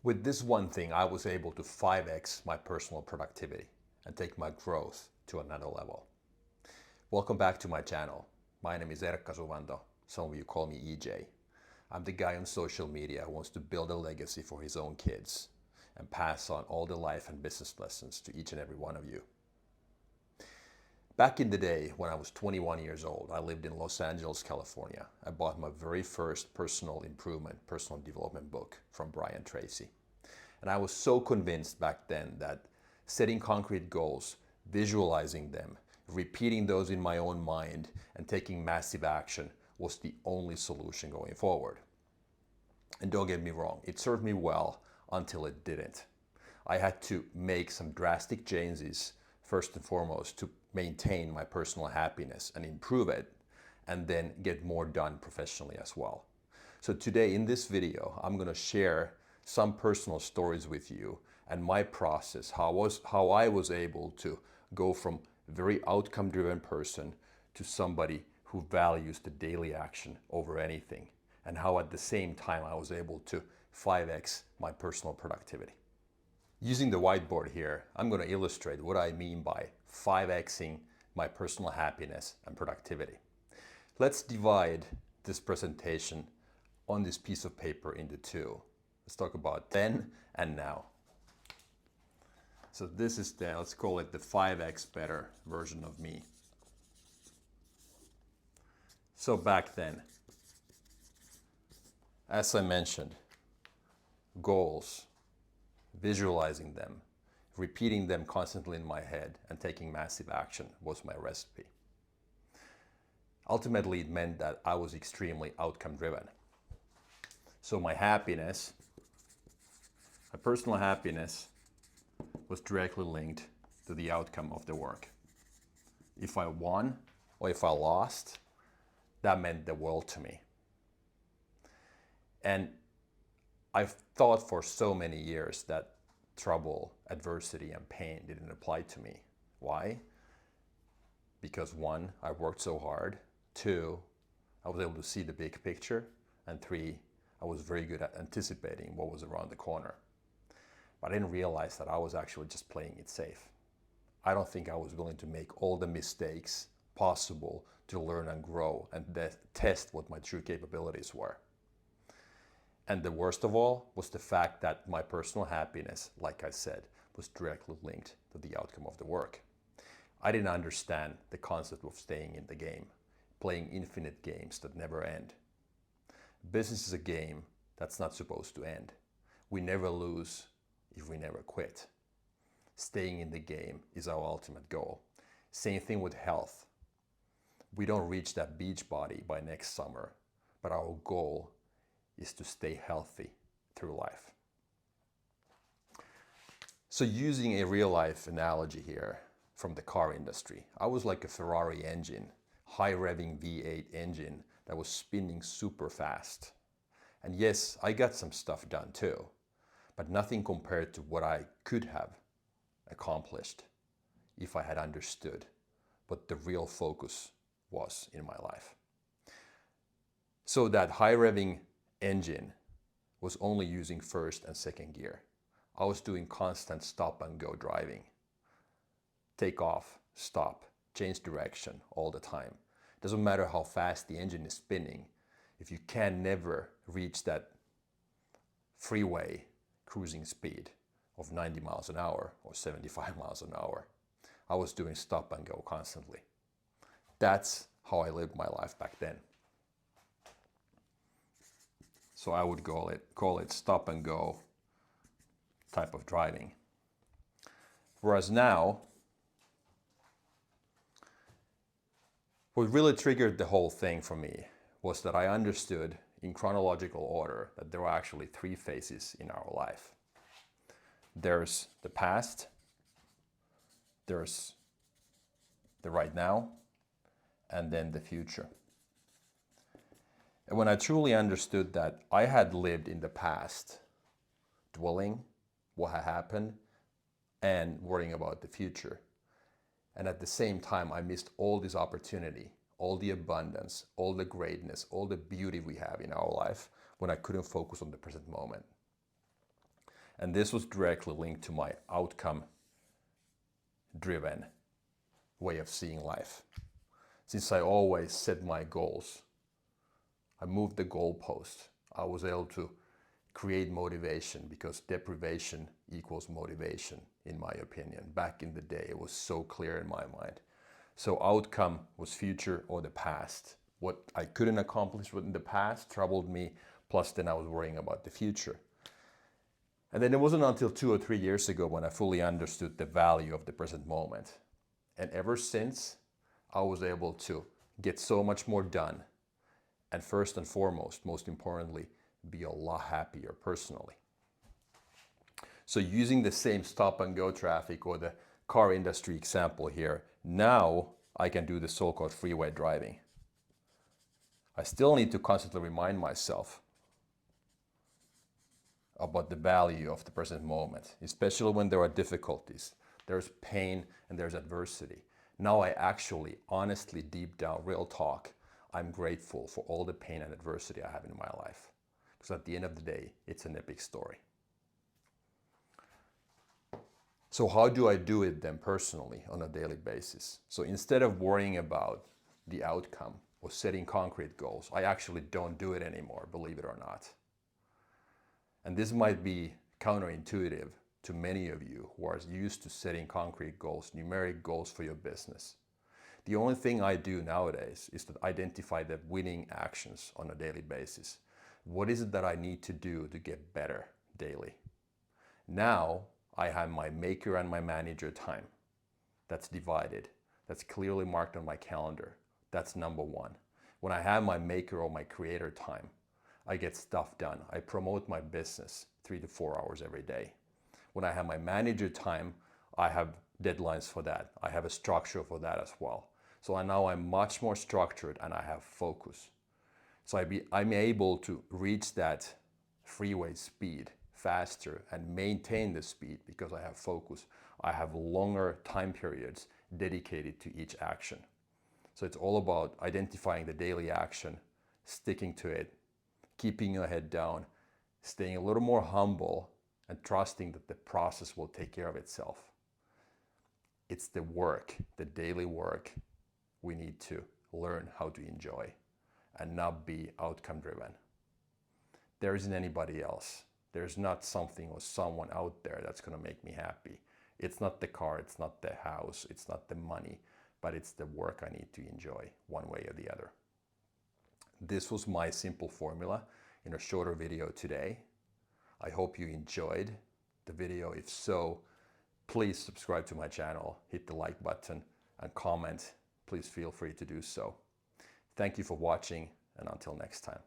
With this one thing, I was able to 5x my personal productivity and take my growth to another level. Welcome back to my channel. My name is Erkka Suvanto. Some of you call me EJ. I'm the guy on social media who wants to build a legacy for his own kids and pass on all the life and business lessons to each and every one of you. Back in the day, when I was 21 years old, I lived in Los Angeles, California. I bought my very first personal improvement, personal development book from Brian Tracy. And I was so convinced back then that setting concrete goals, visualizing them, repeating those in my own mind, and taking massive action was the only solution going forward. And don't get me wrong, it served me well until it didn't. I had to make some drastic changes, first and foremost, to maintain my personal happiness and improve it, and then get more done professionally as well. So today in this video, I'm going to share some personal stories with you and my process, how I was able to go from a very outcome-driven person to somebody who values the daily action over anything, and how at the same time I was able to 5x my personal productivity. Using the whiteboard here, I'm going to illustrate what I mean by 5xing my personal happiness and productivity. Let's divide this presentation on this piece of paper into two. Let's talk about then and now. So this is let's call it the 5x better version of me. So back then, as I mentioned, goals, visualizing them, repeating them constantly in my head, and taking massive action was my recipe. Ultimately, it meant that I was extremely outcome driven. So my happiness, my personal happiness, was directly linked to the outcome of the work. If I won or if I lost, that meant the world to me. And I've thought for so many years that trouble, adversity, and pain didn't apply to me. Why? Because one, I worked so hard. Two, I was able to see the big picture. And three, I was very good at anticipating what was around the corner. But I didn't realize that I was actually just playing it safe. I don't think I was willing to make all the mistakes possible to learn and grow and test what my true capabilities were. And the worst of all was the fact that my personal happiness, like I said, was directly linked to the outcome of the work. I didn't understand the concept of staying in the game, playing infinite games that never end. Business is a game that's not supposed to end. We never lose if we never quit. Staying in the game is our ultimate goal. Same thing with health. We don't reach that beach body by next summer, but our goal is to stay healthy through life. So using a real life analogy here from the car industry, I was like a Ferrari engine, high revving V8 engine that was spinning super fast. And yes, I got some stuff done too, but nothing compared to what I could have accomplished if I had understood what the real focus was in my life. So that high revving engine was only using first and second gear. I was doing constant stop and go driving. Take off, stop, change direction all the time. Doesn't matter how fast the engine is spinning, if you can never reach that freeway cruising speed of 90 miles an hour or 75 miles an hour, I was doing stop and go constantly. That's how I lived my life back then. So I would call it stop and go type of driving. Whereas now, what really triggered the whole thing for me was that I understood in chronological order that there are actually three phases in our life. There's the past, there's the right now, and then the future. And when I truly understood that I had lived in the past, dwelling what had happened and worrying about the future, and at the same time I missed all this opportunity, all the abundance, all the greatness, all the beauty we have in our life when I couldn't focus on the present moment. And this was directly linked to my outcome driven way of seeing life. Since I always set my goals, I moved the goalpost. I was able to create motivation, because deprivation equals motivation, in my opinion. Back in the day, it was so clear in my mind. So outcome was future or the past. What I couldn't accomplish in the past troubled me, plus then I was worrying about the future. And then it wasn't until 2 or 3 years ago when I fully understood the value of the present moment. And ever since, I was able to get so much more done. And first and foremost, most importantly, be a lot happier personally. So using the same stop and go traffic or the car industry example here, now I can do the so-called freeway driving. I still need to constantly remind myself about the value of the present moment, especially when there are difficulties, there's pain and there's adversity. Now I actually, honestly, deep down, real talk, I'm grateful for all the pain and adversity I have in my life. Because at the end of the day, it's an epic story. So how do I do it then personally on a daily basis? So instead of worrying about the outcome or setting concrete goals, I actually don't do it anymore, believe it or not. And this might be counterintuitive to many of you who are used to setting concrete goals, numeric goals for your business. The only thing I do nowadays is to identify the winning actions on a daily basis. What is it that I need to do to get better daily? Now I have my maker and my manager time. That's divided. That's clearly marked on my calendar. That's number one. When I have my maker or my creator time, I get stuff done. I promote my business 3 to 4 hours every day. When I have my manager time, I have deadlines for that. I have a structure for that as well. So now I'm much more structured and I have focus. So I'm able to reach that freeway speed faster and maintain the speed because I have focus. I have longer time periods dedicated to each action. So it's all about identifying the daily action, sticking to it, keeping your head down, staying a little more humble, and trusting that the process will take care of itself. It's the work, the daily work, we need to learn how to enjoy and not be outcome driven. There isn't anybody else. There's not something or someone out there that's going to make me happy. It's not the car, it's not the house, it's not the money, but it's the work I need to enjoy one way or the other. This was my simple formula in a shorter video today. I hope you enjoyed the video. If so, please subscribe to my channel, hit the like button and comment. Please feel free to do so. Thank you for watching, and until next time.